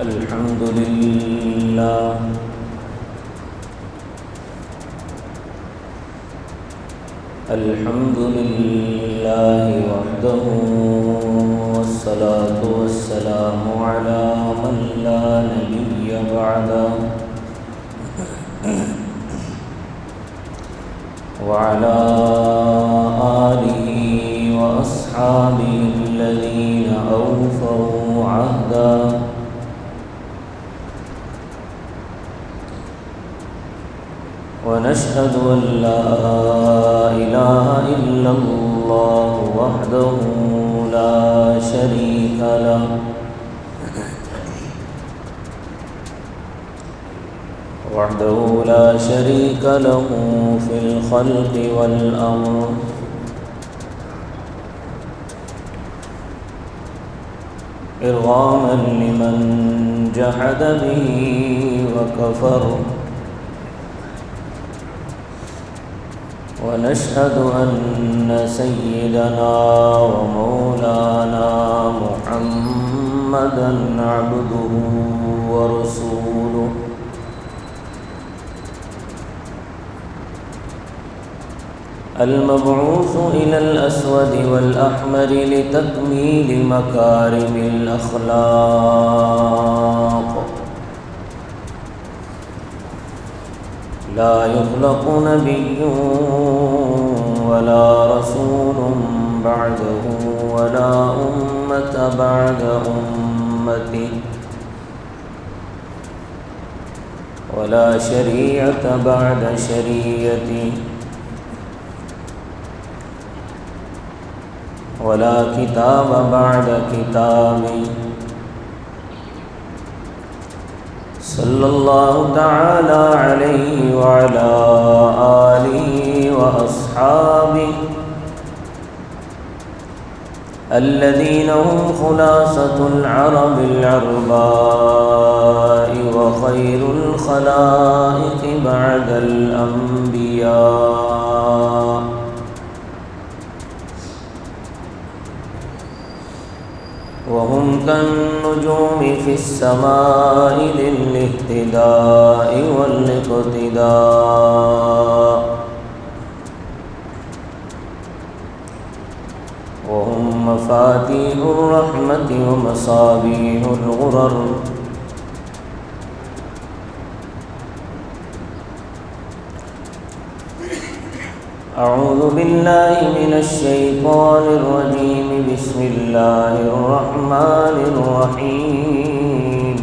الحمد لله وحده والصلاة والسلام على من لا نبي بعده وعلى آله وأصحابه الذين أوفوا عهدا ونشهد أن لا إله إلا الله وحده لا شريك له في الخلق والأمر إرغاما لمن جحد به وكفر ونشهد أن سيدنا ومولانا محمدًا عبده ورسوله المبعوث إلى الأسود والأحمر لتكميل مكارم الأخلاق لا يخلق نبي ولا رسول بعده ولا أمة بعد أمته ولا شريعة بعد شريعته ولا كتاب بعد كتابه صلى الله تعالى عليه وعلى آله وأصحابه الذين هم خلاصة العرب العرباء وخير الخلائق بعد الأنبياء وهم كالنجوم في السماء للاهتداء والاقتداء وهم مفاتيح الرحمة ومصابيح الغرر أعوذ بالله من الشيطان الرجيم بسم الله الرحمن الرحيم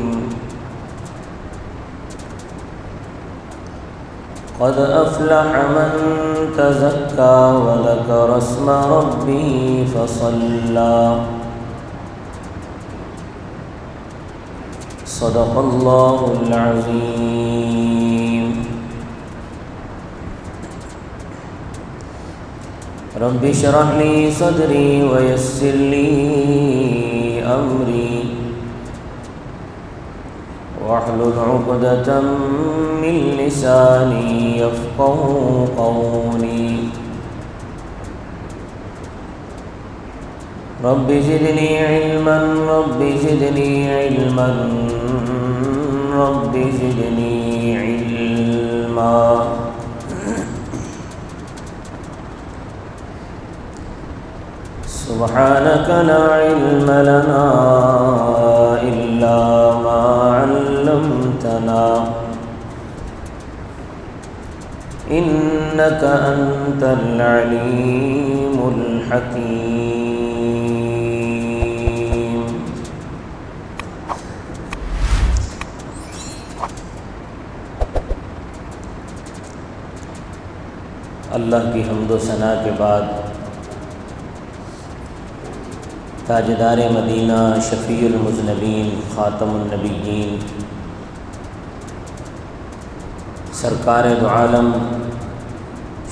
قد أفلح من تزكى وذكر اسم ربه فصلى صدق الله العظيم رب اشرح لي صدري ويسر لي أمري واحلل عقدة من لساني يفقهوا قولي رب زدني علما رب زدني علما رب زدني علما سبحانك لا علم لنا إلا ما علمتنا إنك أنت العليم الحكيم اللہ کی حمد و ثنا کے بعد تاجدار مدینہ شفیع المذنبین خاتم النبیین سرکار دو عالم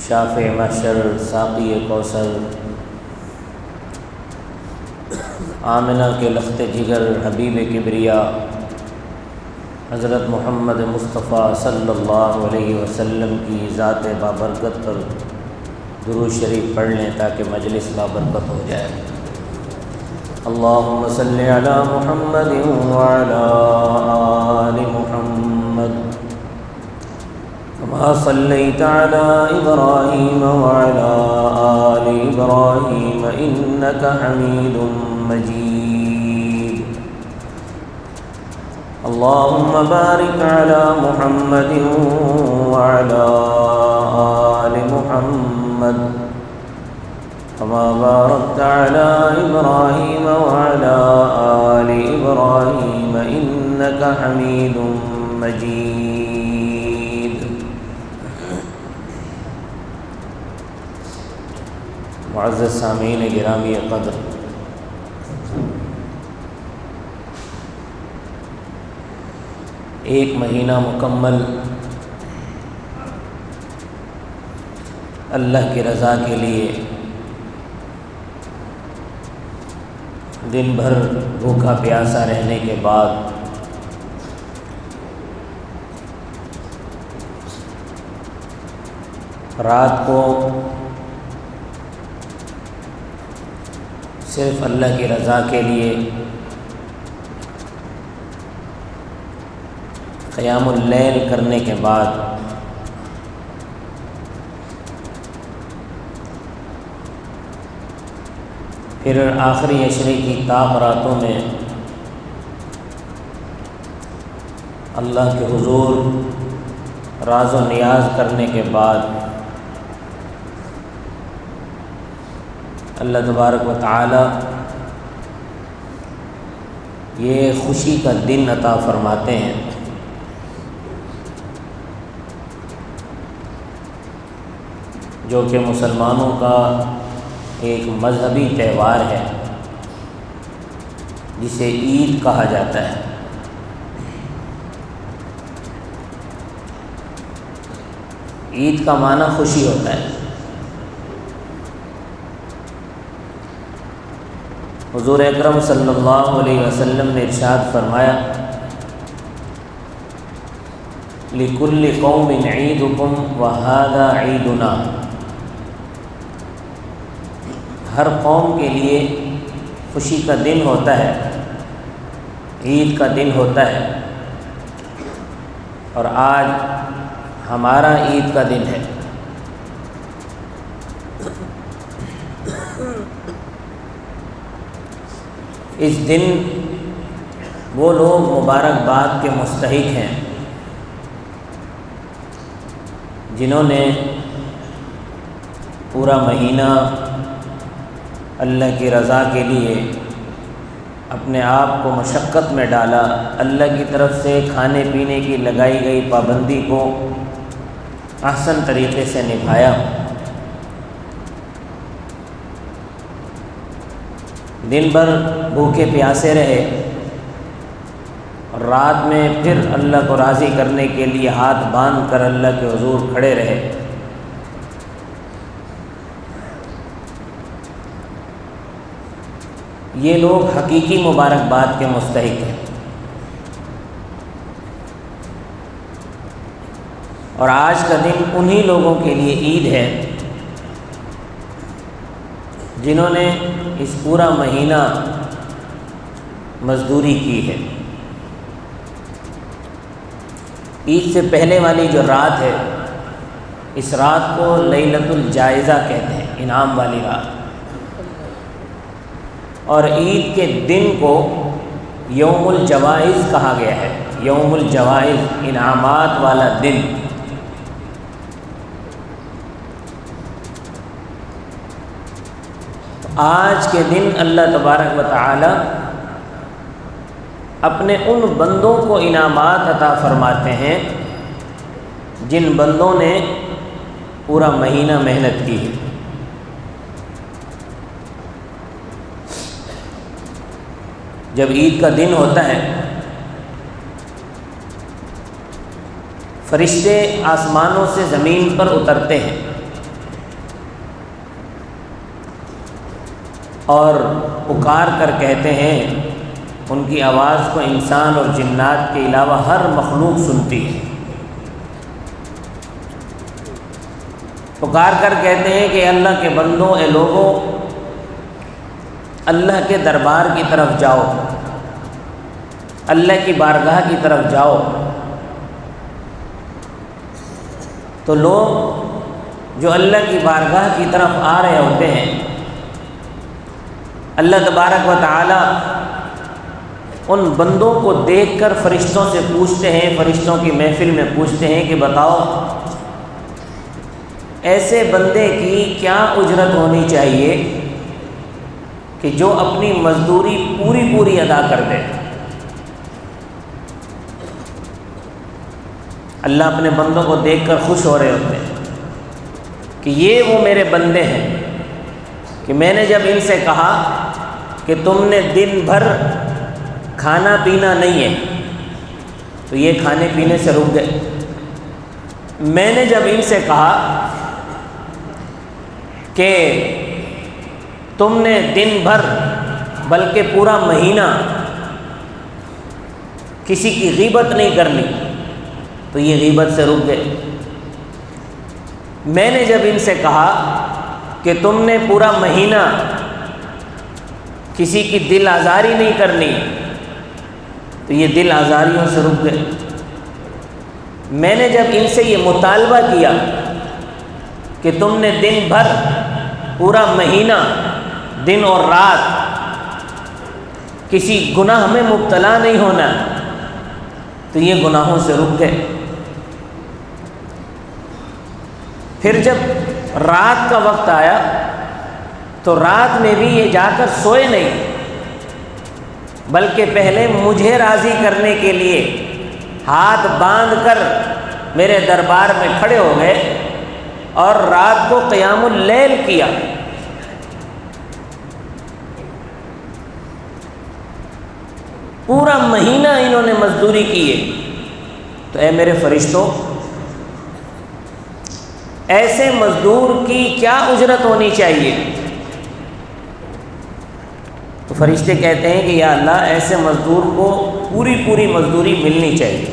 شافع محشر ساقی کوثر آمنہ کے لخت جگر حبیب کبریا حضرت محمد مصطفیٰ صلی اللہ علیہ وسلم کی ذات بابرکت پر درود شریف پڑھ لیں تاکہ مجلس بابرکت ہو جائے۔ اللهم صل على محمد وعلى صليت على إبراهيم وعلى آل إبراهيم إنك حميد مجيد اللهم بارك على محمد وعلى آل محمد كما باركت على إبراهيم وعلى آل إبراهيم إنك حميد مجيد معزز سامعین گرامی قدر، ایک مہینہ مکمل اللہ کی رضا کے لیے دن بھر بھوکا پیاسا رہنے کے بعد رات کو صرف اللہ کی رضا کے لیے قیام اللیل کرنے کے بعد پھر آخری عشرے کی طاق راتوں میں اللہ کے حضور راز و نیاز کرنے کے بعد اللہ تبارک و تعالی یہ خوشی کا دن عطا فرماتے ہیں جو کہ مسلمانوں کا ایک مذہبی تہوار ہے جسے عید کہا جاتا ہے۔ عید کا معنی خوشی ہوتا ہے۔ حضور اکرم صلی اللہ علیہ وسلم نے ارشاد فرمایا لِكُلِّ قَوْمٍ عِيدُكُمْ وَهَذَا عِيدُنَا، ہر قوم کے لیے خوشی کا دن ہوتا ہے، عید کا دن ہوتا ہے، اور آج ہمارا عید کا دن ہے۔ اس دن وہ لوگ مبارکباد کے مستحق ہیں جنہوں نے پورا مہینہ اللہ کی رضا کے لیے اپنے آپ کو مشقت میں ڈالا، اللہ کی طرف سے کھانے پینے کی لگائی گئی پابندی کو احسن طریقے سے نبھایا، دن بھر بھوکے پیاسے رہے، اور رات میں پھر اللہ کو راضی کرنے کے لیے ہاتھ باندھ کر اللہ کے حضور کھڑے رہے۔ یہ لوگ حقیقی مبارکباد کے مستحق ہیں، اور آج کا دن انہی لوگوں کے لیے عید ہے جنہوں نے اس پورا مہینہ مزدوری کی ہے۔ عید سے پہلے والی جو رات ہے، اس رات کو لیلۃ الجائزہ کہتے ہیں، انعام والی رات، اور عید کے دن کو یوم الجوائز کہا گیا ہے، یوم الجوائز، انعامات والا دن۔ آج کے دن اللہ تبارک و تعالی اپنے ان بندوں کو انعامات عطا فرماتے ہیں جن بندوں نے پورا مہینہ محنت کی ہے۔ جب عید کا دن ہوتا ہے، فرشتے آسمانوں سے زمین پر اترتے ہیں اور پکار کر کہتے ہیں، ان کی آواز کو انسان اور جنات کے علاوہ ہر مخلوق سنتی ہے۔ پکار کر کہتے ہیں کہ اللہ کے بندوں، اے لوگوں، اللہ کے دربار کی طرف جاؤ، اللہ کی بارگاہ کی طرف جاؤ، تو لوگ جو اللہ کی بارگاہ کی طرف آ رہے ہوتے ہیں، اللہ تبارک و تعالی ان بندوں کو دیکھ کر فرشتوں سے پوچھتے ہیں، فرشتوں کی محفل میں پوچھتے ہیں کہ بتاؤ ایسے بندے کی کیا اجرت ہونی چاہیے کہ جو اپنی مزدوری پوری ادا کر دے۔ اللہ اپنے بندوں کو دیکھ کر خوش ہو رہے ہوتے ہیں کہ یہ وہ میرے بندے ہیں کہ میں نے جب ان سے کہا کہ تم نے دن بھر کھانا پینا نہیں ہے تو یہ کھانے پینے سے رک گئے۔ میں نے جب ان سے کہا کہ تم نے دن بھر بلکہ پورا مہینہ کسی کی غیبت نہیں کرنی تو یہ غیبت سے رک گئے۔ میں نے جب ان سے کہا کہ تم نے پورا مہینہ کسی کی دل آزاری نہیں کرنی تو یہ دل آزاریوں سے رک گئے۔ میں نے جب ان سے یہ مطالبہ کیا کہ تم نے دن بھر پورا مہینہ دن اور رات کسی گناہ میں مبتلا نہیں ہونا تو یہ گناہوں سے رک گئے۔ پھر جب رات کا وقت آیا تو رات میں بھی یہ جا کر سوئے نہیں بلکہ پہلے مجھے راضی کرنے کے لیے ہاتھ باندھ کر میرے دربار میں کھڑے ہو گئے اور رات کو قیام اللیل کیا۔ پورا مہینہ انہوں نے مزدوری کی ہے۔ تو اے میرے فرشتوں، ایسے مزدور کی کیا اجرت ہونی چاہیے؟ تو فرشتے کہتے ہیں کہ یا اللہ ایسے مزدور کو پوری مزدوری ملنی چاہیے۔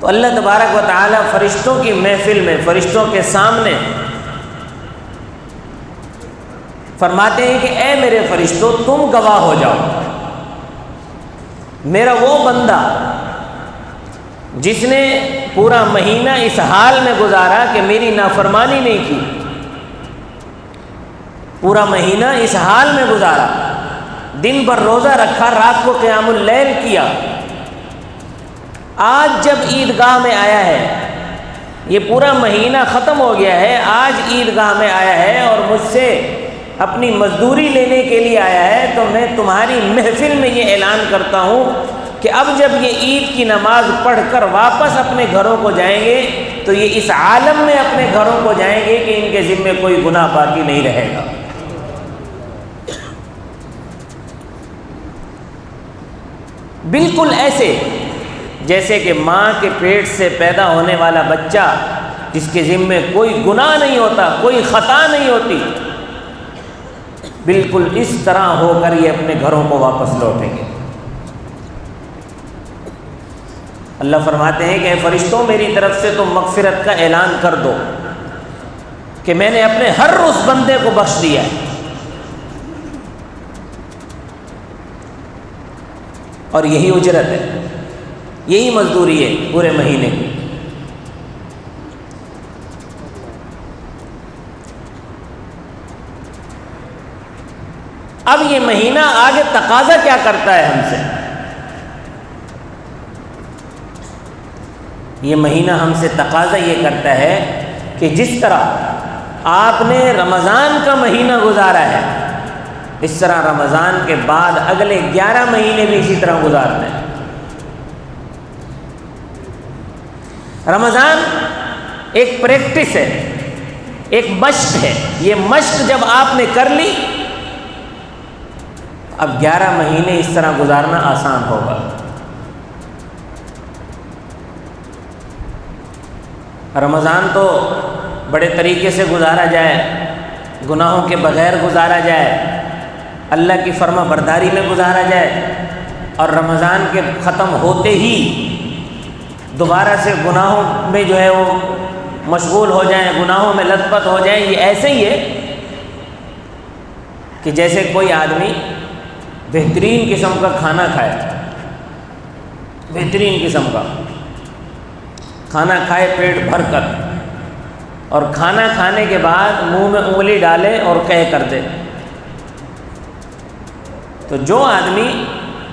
تو اللہ تبارک و تعالی فرشتوں کی محفل میں، فرشتوں کے سامنے فرماتے ہیں کہ اے میرے فرشتوں تم گواہ ہو جاؤ، میرا وہ بندہ جس نے پورا مہینہ اس حال میں گزارا کہ میری نافرمانی نہیں کی، پورا مہینہ اس حال میں گزارا، دن بھر روزہ رکھا، رات کو قیام اللیل کیا، آج جب عیدگاہ میں آیا ہے، یہ پورا مہینہ ختم ہو گیا ہے، آج عیدگاہ میں آیا ہے اور مجھ سے اپنی مزدوری لینے کے لیے آیا ہے، تو میں تمہاری محفل میں یہ اعلان کرتا ہوں کہ اب جب یہ عید کی نماز پڑھ کر واپس اپنے گھروں کو جائیں گے تو یہ اس عالم میں اپنے گھروں کو جائیں گے کہ ان کے ذمے کوئی گناہ باقی نہیں رہے گا۔ بالکل ایسے جیسے کہ ماں کے پیٹ سے پیدا ہونے والا بچہ جس کے ذمے کوئی گناہ نہیں ہوتا، کوئی خطا نہیں ہوتی، بالکل اس طرح ہو کر یہ اپنے گھروں کو واپس لوٹیں گے۔ اللہ فرماتے ہیں کہ اے فرشتوں میری طرف سے تم مغفرت کا اعلان کر دو کہ میں نے اپنے ہر اس بندے کو بخش دیا ہے، اور یہی اجرت ہے، یہی مزدوری ہے پورے مہینے کی۔ اب یہ مہینہ آگے تقاضا کیا کرتا ہے ہم سے؟ یہ مہینہ ہم سے تقاضا یہ کرتا ہے کہ جس طرح آپ نے رمضان کا مہینہ گزارا ہے، اس طرح رمضان کے بعد اگلے 11 مہینے بھی اسی طرح گزارتے ہیں۔ رمضان ایک پریکٹس ہے، ایک مشق ہے، یہ مشق جب آپ نے کر لی اب 11 مہینے اس طرح گزارنا آسان ہوگا۔ رمضان تو بڑے طریقے سے گزارا جائے، گناہوں کے بغیر گزارا جائے، اللہ کی فرما برداری میں گزارا جائے، اور رمضان کے ختم ہوتے ہی دوبارہ سے گناہوں میں جو ہے وہ مشغول ہو جائیں، گناہوں میں لت پت ہو جائیں۔ یہ ایسے ہی ہے کہ جیسے کوئی آدمی بہترین قسم کا کھانا کھائے، بہترین قسم کا کھانا کھائے پیٹ بھر کر، اور کھانا کھانے کے بعد منہ میں انگلی ڈالے اور قے کر دے۔ تو جو آدمی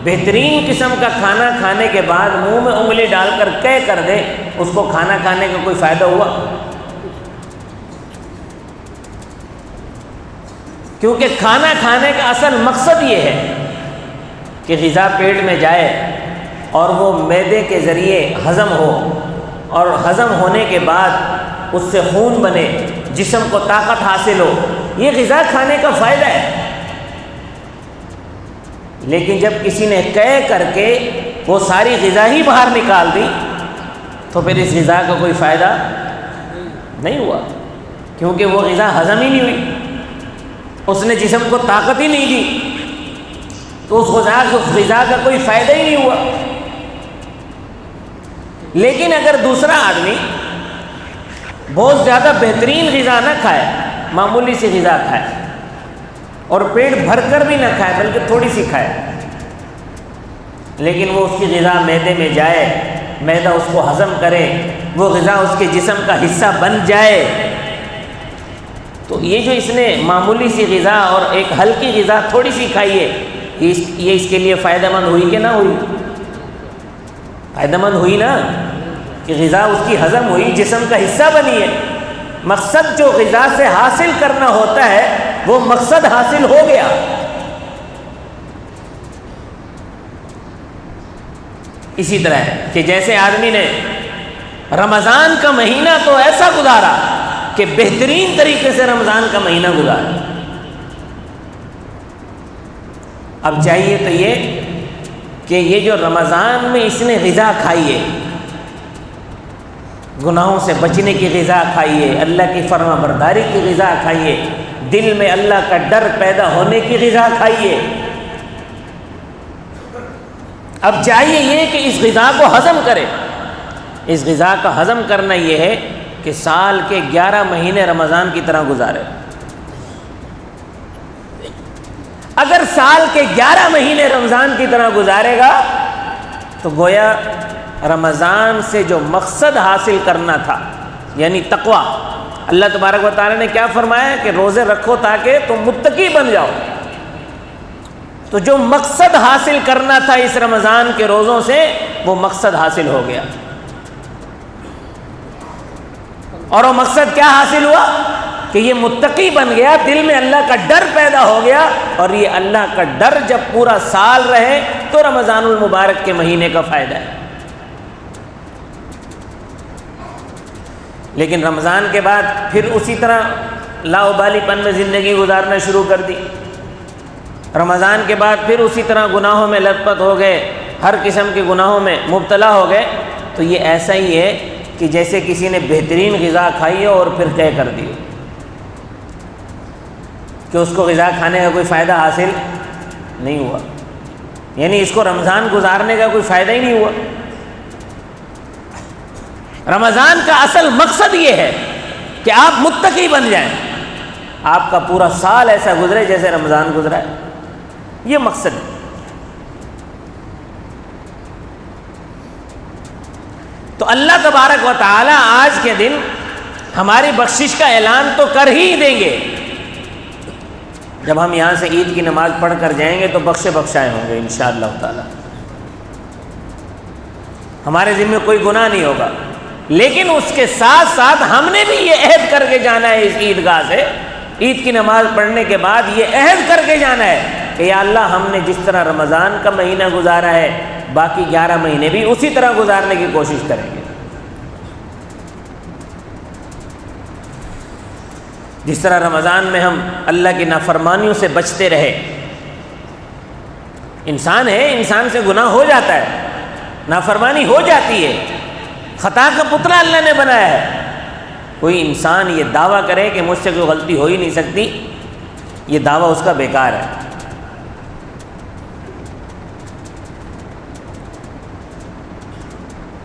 بہترین قسم کا کھانا کھانے کے بعد منہ میں انگلی ڈال کر قے کر دے، اس کو کھانا کھانے کا کوئی فائدہ ہوا؟ کیونکہ کھانا کھانے کا اصل مقصد یہ ہے کہ غذا پیٹ میں جائے اور وہ معدے کے ذریعے ہضم ہو، اور ہضم ہونے کے بعد اس سے خون بنے، جسم کو طاقت حاصل ہو، یہ غذا کھانے کا فائدہ ہے۔ لیکن جب کسی نے قے کر کے وہ ساری غذا ہی باہر نکال دی تو پھر اس غذا کا کوئی فائدہ نہیں ہوا، کیونکہ وہ غذا ہضم ہی نہیں ہوئی، اس نے جسم کو طاقت ہی نہیں دی، تو اس غذا کا کوئی فائدہ ہی نہیں ہوا۔ لیکن اگر دوسرا آدمی بہت زیادہ بہترین غذا نہ کھائے، معمولی سی غذا کھائے، اور پیٹ بھر کر بھی نہ کھائے بلکہ تھوڑی سی کھائے، لیکن وہ اس کی غذا معدے میں جائے، معدہ اس کو ہضم کرے، وہ غذا اس کے جسم کا حصہ بن جائے، تو یہ جو اس نے معمولی سی غذا اور ایک ہلکی غذا تھوڑی سی کھائی ہے، یہ اس کے لیے فائدہ مند ہوئی کہ نہ ہوئی؟ فائدہ مند ہوئی نا، کہ غذا اس کی ہضم ہوئی، جسم کا حصہ بنی ہے۔ مقصد جو غذا سے حاصل کرنا ہوتا ہے وہ مقصد حاصل ہو گیا۔ اسی طرح ہے کہ جیسے آدمی نے رمضان کا مہینہ تو ایسا گزارا کہ بہترین طریقے سے رمضان کا مہینہ گزارا، اب چاہیے تو یہ کہ یہ جو رمضان میں اس نے غذا کھائی ہے، گناہوں سے بچنے کی غذا کھائیے، اللہ کی فرما برداری کی غذا کھائیے، دل میں اللہ کا ڈر پیدا ہونے کی غذا کھائیے، اب چاہیے یہ کہ اس غذا کو ہضم کرے۔ اس غذا کا ہضم کرنا یہ ہے کہ سال کے 11 مہینے رمضان کی طرح گزارے۔ اگر سال کے 11 مہینے رمضان کی طرح گزارے گا تو گویا رمضان سے جو مقصد حاصل کرنا تھا، یعنی تقویٰ، اللہ تبارک و تعالیٰ نے کیا فرمایا کہ روزے رکھو تاکہ تم متقی بن جاؤ، تو جو مقصد حاصل کرنا تھا اس رمضان کے روزوں سے وہ مقصد حاصل ہو گیا۔ اور وہ مقصد کیا حاصل ہوا کہ یہ متقی بن گیا، دل میں اللہ کا ڈر پیدا ہو گیا، اور یہ اللہ کا ڈر جب پورا سال رہے تو رمضان المبارک کے مہینے کا فائدہ ہے۔ لیکن رمضان کے بعد پھر اسی طرح لاؤبالی پن میں زندگی گزارنا شروع کر دی، رمضان کے بعد پھر اسی طرح گناہوں میں لت پت ہو گئے، ہر قسم کے گناہوں میں مبتلا ہو گئے، تو یہ ایسا ہی ہے کہ جیسے کسی نے بہترین غذا کھائی ہو اور پھر طے کر دی کہ اس کو غذا کھانے کا کوئی فائدہ حاصل نہیں ہوا، یعنی اس کو رمضان گزارنے کا کوئی فائدہ ہی نہیں ہوا۔ رمضان کا اصل مقصد یہ ہے کہ آپ متقی بن جائیں، آپ کا پورا سال ایسا گزرے جیسے رمضان گزرا ہے، یہ مقصد ہے۔ تو اللہ تبارک و تعالی آج کے دن ہماری بخشش کا اعلان تو کر ہی دیں گے، جب ہم یہاں سے عید کی نماز پڑھ کر جائیں گے تو بخشے بخشائے ہوں گے انشاءاللہ تعالی، ہمارے ذمہ کوئی گناہ نہیں ہوگا، لیکن اس کے ساتھ ساتھ ہم نے بھی یہ عہد کر کے جانا ہے اس عیدگاہ سے، عید کی نماز پڑھنے کے بعد یہ عہد کر کے جانا ہے کہ یا اللہ ہم نے جس طرح رمضان کا مہینہ گزارا ہے باقی 11 مہینے بھی اسی طرح گزارنے کی کوشش کریں گے۔ جس طرح رمضان میں ہم اللہ کی نافرمانیوں سے بچتے رہے، انسان ہے، انسان سے گناہ ہو جاتا ہے، نافرمانی ہو جاتی ہے، خطا کا پتلا اللہ نے بنایا ہے۔ کوئی انسان یہ دعویٰ کرے کہ مجھ سے کوئی غلطی ہو ہی نہیں سکتی، یہ دعویٰ اس کا بیکار ہے۔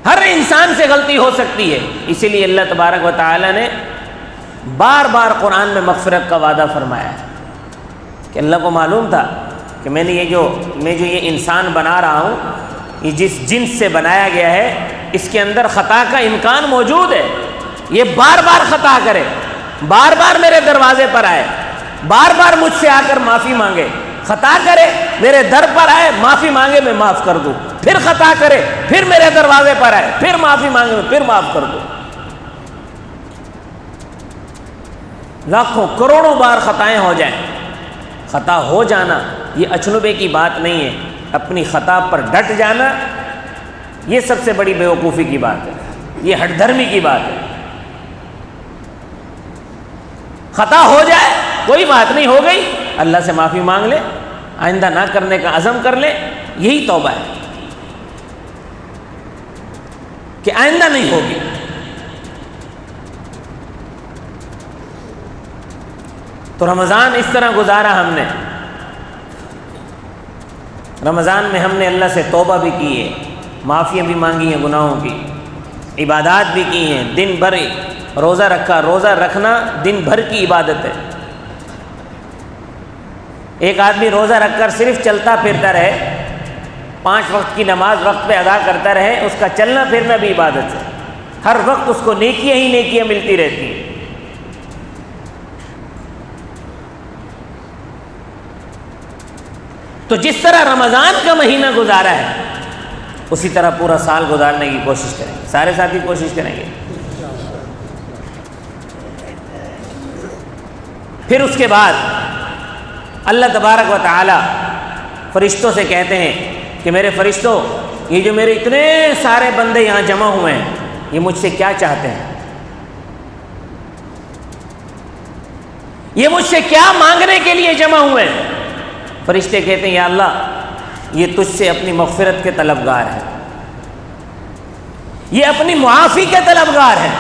ہر انسان سے غلطی ہو سکتی ہے، اسی لیے اللہ تبارک و تعالی نے بار بار قرآن میں مغفرت کا وعدہ فرمایا ہے کہ اللہ کو معلوم تھا کہ میں جو یہ انسان بنا رہا ہوں یہ جس جنس سے بنایا گیا ہے اس کے اندر خطا کا امکان موجود ہے. یہ بار بار خطا کرے، بار بار میرے دروازے پر آئے، بار بار مجھ سے آ کر معافی مانگے، خطا کرے میرے در پر آئے معافی مانگے میں معاف کر دوں، پھر خطا کرے پھر میرے دروازے پر آئے پھر معافی مانگے میں پھر معاف کر دوں. لاکھوں کروڑوں بار خطائیں ہو جائیں، خطا ہو جانا یہ اچنبے کی بات نہیں ہے. اپنی خطا پر ڈٹ جانا یہ سب سے بڑی بیوقوفی کی بات ہے، یہ ہٹ دھرمی کی بات ہے. خطا ہو جائے کوئی بات نہیں، ہو گئی، اللہ سے معافی مانگ لے، آئندہ نہ کرنے کا عزم کر لے، یہی توبہ ہے کہ آئندہ نہیں ہوگی. تو رمضان اس طرح گزارا ہم نے. رمضان میں ہم نے اللہ سے توبہ بھی کی ہے، معافیاں بھی مانگی ہیں گناہوں کی، عبادات بھی کی ہیں، دن بھر روزہ رکھا. روزہ رکھنا دن بھر کی عبادت ہے. ایک آدمی روزہ رکھ کر صرف چلتا پھرتا رہے، 5 وقت کی نماز وقت پہ ادا کرتا رہے، اس کا چلنا پھرنا بھی عبادت ہے. ہر وقت اس کو نیکیاں ہی نیکیاں ملتی رہتی ہیں. تو جس طرح رمضان کا مہینہ گزارا ہے اسی طرح پورا سال گزارنے کی کوشش کریں گے. سارے ساتھی کوشش کریں گے. پھر اس کے بعد اللہ تبارک و تعالی فرشتوں سے کہتے ہیں کہ میرے فرشتوں، یہ جو میرے اتنے سارے بندے یہاں جمع ہوئے ہیں یہ مجھ سے کیا چاہتے ہیں؟ یہ مجھ سے کیا مانگنے کے لیے جمع ہوئے ہیں؟ فرشتے کہتے ہیں یا اللہ یہ تجھ سے اپنی مغفرت کے طلبگار ہیں، یہ اپنی معافی کے طلبگار ہیں.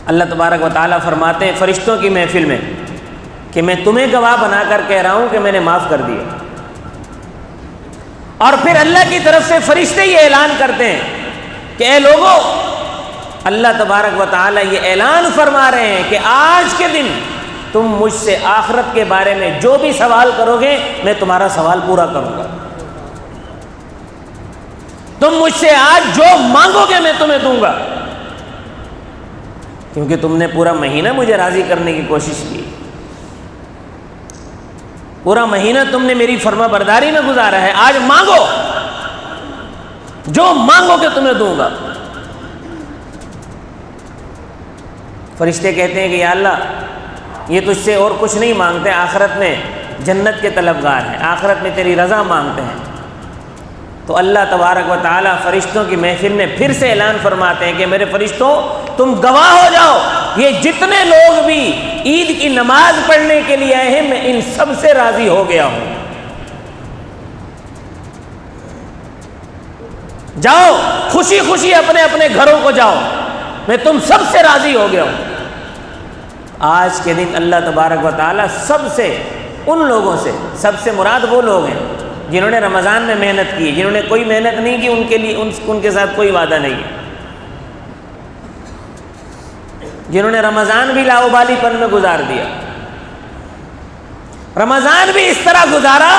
اللہ تبارک و تعالیٰ فرماتے ہیں فرشتوں کی محفل میں کہ میں تمہیں گواہ بنا کر کہہ رہا ہوں کہ میں نے معاف کر دیا. اور پھر اللہ کی طرف سے فرشتے یہ اعلان کرتے ہیں کہ اے لوگو، اللہ تبارک و تعالیٰ یہ اعلان فرما رہے ہیں کہ آج کے دن تم مجھ سے آخرت کے بارے میں جو بھی سوال کرو گے میں تمہارا سوال پورا کروں گا. تم مجھ سے آج جو مانگو گے میں تمہیں دوں گا، کیونکہ تم نے پورا مہینہ مجھے راضی کرنے کی کوشش کی، پورا مہینہ تم نے میری فرما برداری میں گزارا ہے. آج مانگو، جو مانگو گے تمہیں دوں گا. فرشتے کہتے ہیں کہ یا اللہ یہ تجھ سے اور کچھ نہیں مانگتے، آخرت میں جنت کے طلبگار ہیں، آخرت میں تیری رضا مانگتے ہیں. تو اللہ تبارک و تعالیٰ فرشتوں کی محفل میں پھر سے اعلان فرماتے ہیں کہ میرے فرشتوں تم گواہ ہو جاؤ، یہ جتنے لوگ بھی عید کی نماز پڑھنے کے لیے آئے ہیں میں ان سب سے راضی ہو گیا ہوں. جاؤ خوشی خوشی اپنے اپنے گھروں کو جاؤ، میں تم سب سے راضی ہو گیا ہوں. آج کے دن اللہ تبارک و تعالیٰ سب سے، ان لوگوں سے، سب سے مراد وہ لوگ ہیں جنہوں نے رمضان میں محنت کی، جنہوں نے کوئی محنت نہیں کی، ان کے لیے ان کے ساتھ کوئی وعدہ نہیں ہے. جنہوں نے رمضان بھی لاؤبالی پن میں گزار دیا، رمضان بھی اس طرح گزارا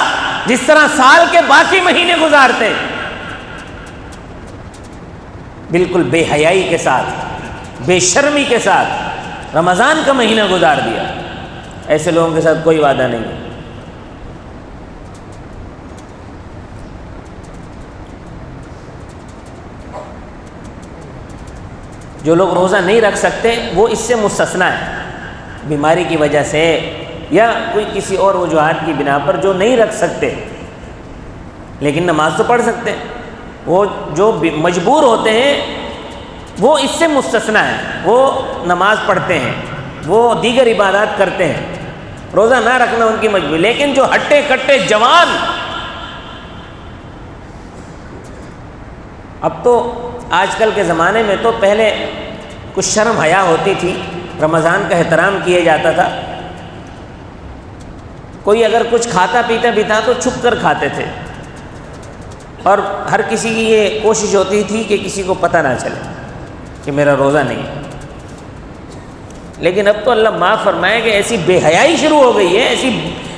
جس طرح سال کے باقی مہینے گزارتے ہیں، بالکل بے حیائی کے ساتھ، بے شرمی کے ساتھ رمضان کا مہینہ گزار دیا. ایسے لوگوں کے ساتھ کوئی وعدہ نہیں ہے. جو لوگ روزہ نہیں رکھ سکتے وہ اس سے مستثنیٰ ہے، بیماری کی وجہ سے یا کوئی کسی اور وجوہات کی بنا پر جو نہیں رکھ سکتے لیکن نماز تو پڑھ سکتے ہیں. وہ جو مجبور ہوتے ہیں وہ اس سے مستثنیٰ ہے، وہ نماز پڑھتے ہیں، وہ دیگر عبادات کرتے ہیں، روزہ نہ رکھنا ان کی مجبوری. لیکن جو ہٹے کٹے جوان، اب تو آج کل کے زمانے میں تو پہلے کچھ شرم حیا ہوتی تھی، رمضان کا احترام کیا جاتا تھا. کوئی اگر کچھ کھاتا پیتا بھی تھا تو چھپ کر کھاتے تھے، اور ہر کسی کی یہ کوشش ہوتی تھی کہ کسی کو پتہ نہ چلے کہ میرا روزہ نہیں ہے. لیکن اب تو اللہ معاف فرمائے کہ ایسی بے حیائی شروع ہو گئی ہے،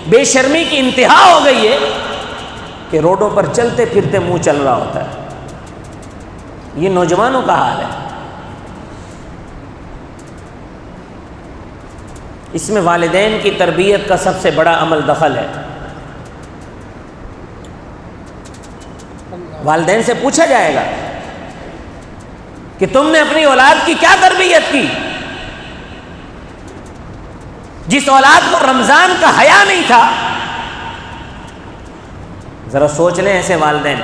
بے شرمی کی انتہا ہو گئی ہے کہ روڈوں پر چلتے پھرتے منہ چل رہا ہوتا ہے. یہ نوجوانوں کا حال ہے. اس میں والدین کی تربیت کا سب سے بڑا عمل دخل ہے. والدین سے پوچھا جائے گا کہ تم نے اپنی اولاد کی کیا تربیت کی؟ جس اولاد کو رمضان کا حیا نہیں تھا. ذرا سوچ لیں ایسے والدین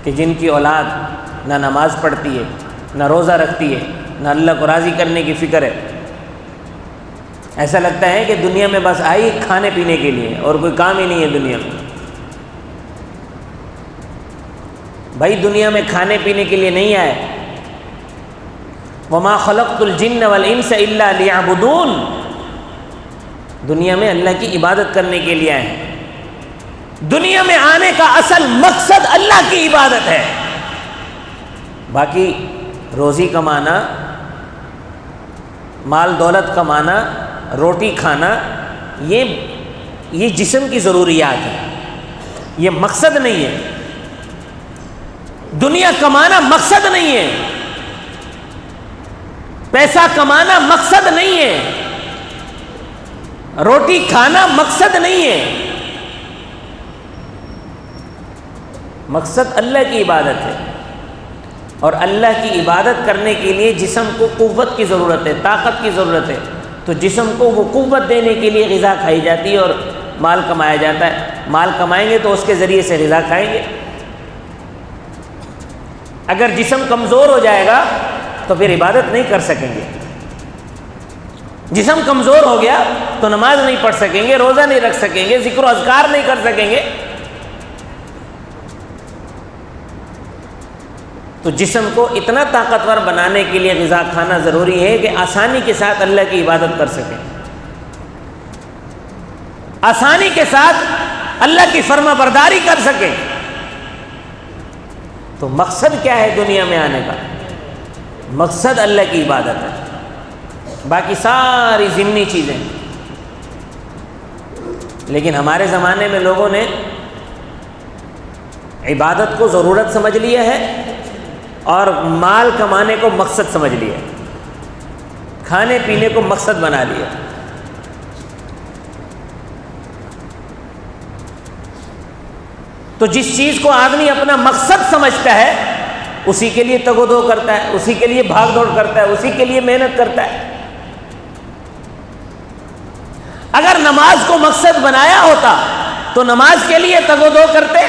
کہ جن کی اولاد نہ نماز پڑھتی ہے، نہ روزہ رکھتی ہے، نہ اللہ کو راضی کرنے کی فکر ہے. ایسا لگتا ہے کہ دنیا میں بس آئی کھانے پینے کے لیے اور کوئی کام ہی نہیں ہے دنیا میں. بھائی دنیا میں کھانے پینے کے لیے نہیں آئے. وما خلقت الجن والانس الا لیعبدون. دنیا میں اللہ کی عبادت کرنے کے لیے آئے ہیں. دنیا میں آنے کا اصل مقصد اللہ کی عبادت ہے. باقی روزی کمانا، مال دولت کمانا، روٹی کھانا، یہ جسم کی ضروریات ہے، یہ مقصد نہیں ہے. دنیا کمانا مقصد نہیں ہے، پیسہ کمانا مقصد نہیں ہے، روٹی کھانا مقصد نہیں ہے. مقصد اللہ کی عبادت ہے. اور اللہ کی عبادت کرنے کے لیے جسم کو قوت کی ضرورت ہے، طاقت کی ضرورت ہے. تو جسم کو وہ قوت دینے کے لیے غذا کھائی جاتی ہے اور مال کمایا جاتا ہے. مال کمائیں گے تو اس کے ذریعے سے غذا کھائیں گے. اگر جسم کمزور ہو جائے گا تو پھر عبادت نہیں کر سکیں گے. جسم کمزور ہو گیا تو نماز نہیں پڑھ سکیں گے، روزہ نہیں رکھ سکیں گے، ذکر و اذکار نہیں کر سکیں گے. تو جسم کو اتنا طاقتور بنانے کے لیے غذا کھانا ضروری ہے کہ آسانی کے ساتھ اللہ کی عبادت کر سکیں، آسانی کے ساتھ اللہ کی فرما برداری کر سکیں. تو مقصد کیا ہے دنیا میں آنے کا؟ مقصد اللہ کی عبادت ہے. باقی ساری ضمنی چیزیں. لیکن ہمارے زمانے میں لوگوں نے عبادت کو ضرورت سمجھ لیا ہے اور مال کمانے کو مقصد سمجھ لیا، کھانے پینے کو مقصد بنا لیا. تو جس چیز کو آدمی اپنا مقصد سمجھتا ہے اسی کے لیے تگ و دو کرتا ہے، اسی کے لیے بھاگ دوڑ کرتا ہے، اسی کے لیے محنت کرتا ہے. اگر نماز کو مقصد بنایا ہوتا تو نماز کے لیے تگ و دو کرتے،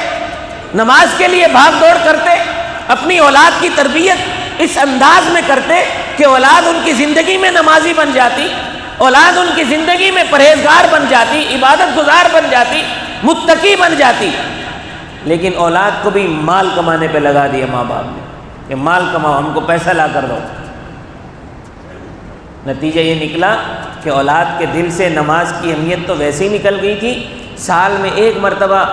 نماز کے لیے بھاگ دوڑ کرتے، اپنی اولاد کی تربیت اس انداز میں کرتے کہ اولاد ان کی زندگی میں نمازی بن جاتی، اولاد ان کی زندگی میں پرہیزگار بن جاتی، عبادت گزار بن جاتی، متقی بن جاتی. لیکن اولاد کو بھی مال کمانے پہ لگا دیا ماں باپ نے کہ مال کماؤ، ہم کو پیسہ لا کر دو. نتیجہ یہ نکلا کہ اولاد کے دل سے نماز کی اہمیت تو ویسے ہی نکل گئی تھی، سال میں ایک مرتبہ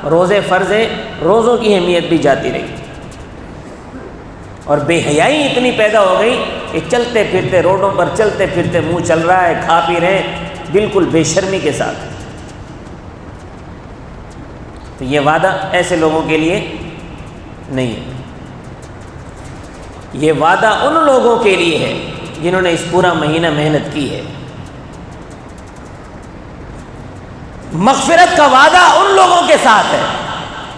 روزے فرض ہیں، روزوں کی اہمیت بھی جاتی رہی. اور بے حیائی اتنی پیدا ہو گئی کہ چلتے پھرتے روڈوں پر چلتے پھرتے منہ چل رہا ہے، کھا پی رہے ہیں بالکل بے شرمی کے ساتھ. تو یہ وعدہ ایسے لوگوں کے لیے نہیں ہے. یہ وعدہ ان لوگوں کے لیے ہے جنہوں نے اس پورا مہینہ محنت کی ہے. مغفرت کا وعدہ ان لوگوں کے ساتھ ہے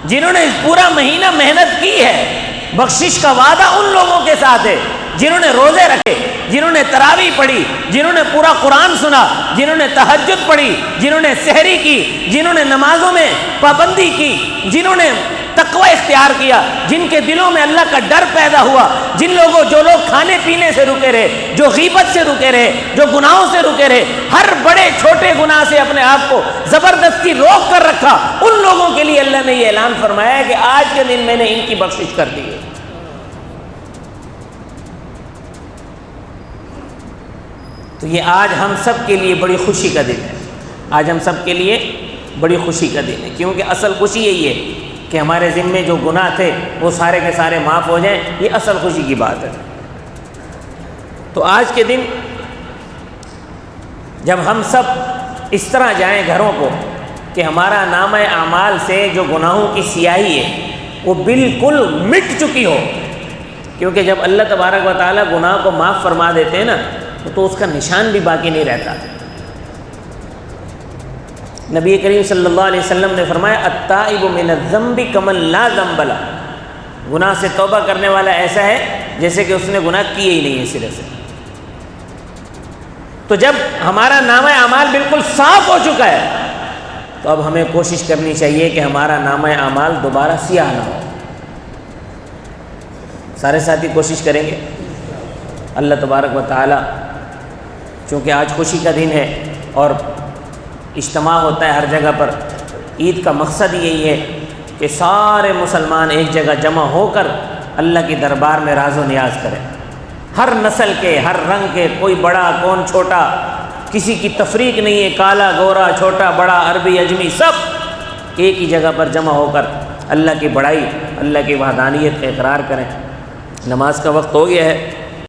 جنہوں نے اس پورا مہینہ محنت کی ہے. بخشش کا وعدہ ان لوگوں کے ساتھ ہے جنہوں نے روزے رکھے، جنہوں نے تراویح پڑھی، جنہوں نے پورا قرآن سنا، جنہوں نے تہجد پڑھی، جنہوں نے سحری کی، جنہوں نے نمازوں میں پابندی کی، جنہوں نے تقوی اختیار کیا، جن کے دلوں میں اللہ کا ڈر پیدا ہوا. جو لوگ کھانے پینے سے رکے رہے، جو غیبت سے رکے رہے، جو گناہوں سے رکے رہے، ہر بڑے چھوٹے گناہ سے اپنے آپ کو زبردستی روک کر رکھا، ان لوگوں کے لیے اللہ نے یہ اعلان فرمایا ہے کہ آج کے دن میں نے ان کی بخشش کر دی ہے. تو یہ آج ہم سب کے لیے بڑی خوشی کا دن ہے. آج ہم سب کے لیے بڑی خوشی کا دن ہے، کیونکہ اصل خوشی یہی ہے کہ ہمارے ذمے جو گناہ تھے وہ سارے کے سارے معاف ہو جائیں. یہ اصل خوشی کی بات ہے. تو آج کے دن جب ہم سب اس طرح جائیں گھروں کو کہ ہمارا نامہ اعمال سے جو گناہوں کی سیاہی ہے وہ بالکل مٹ چکی ہو، کیونکہ جب اللہ تبارک و تعالیٰ گناہ کو معاف فرما دیتے ہیں نا تو اس کا نشان بھی باقی نہیں رہتا۔ نبی کریم صلی اللہ علیہ وسلم نے فرمایا التائب من الذنب کمن لا ذنب لہ، گناہ سے توبہ کرنے والا ایسا ہے جیسے کہ اس نے گناہ کیے ہی نہیں ہے سرے سے۔ تو جب ہمارا نامہ اعمال بالکل صاف ہو چکا ہے تو اب ہمیں کوشش کرنی چاہیے کہ ہمارا نامہ اعمال دوبارہ سیاہ نہ ہو۔ سارے ساتھی کوشش کریں گے۔ اللہ تبارک و تعالی چونکہ آج خوشی کا دن ہے اور اجتماع ہوتا ہے ہر جگہ پر، عید کا مقصد یہی ہے کہ سارے مسلمان ایک جگہ جمع ہو کر اللہ کی دربار میں راز و نیاز کریں، ہر نسل کے، ہر رنگ کے، کوئی بڑا کون چھوٹا، کسی کی تفریق نہیں ہے، کالا گورا چھوٹا بڑا عربی اجمی سب ایک ہی جگہ پر جمع ہو کر اللہ کی بڑائی، اللہ کی وحدانیت کا اقرار کریں۔ نماز کا وقت ہو گیا ہے۔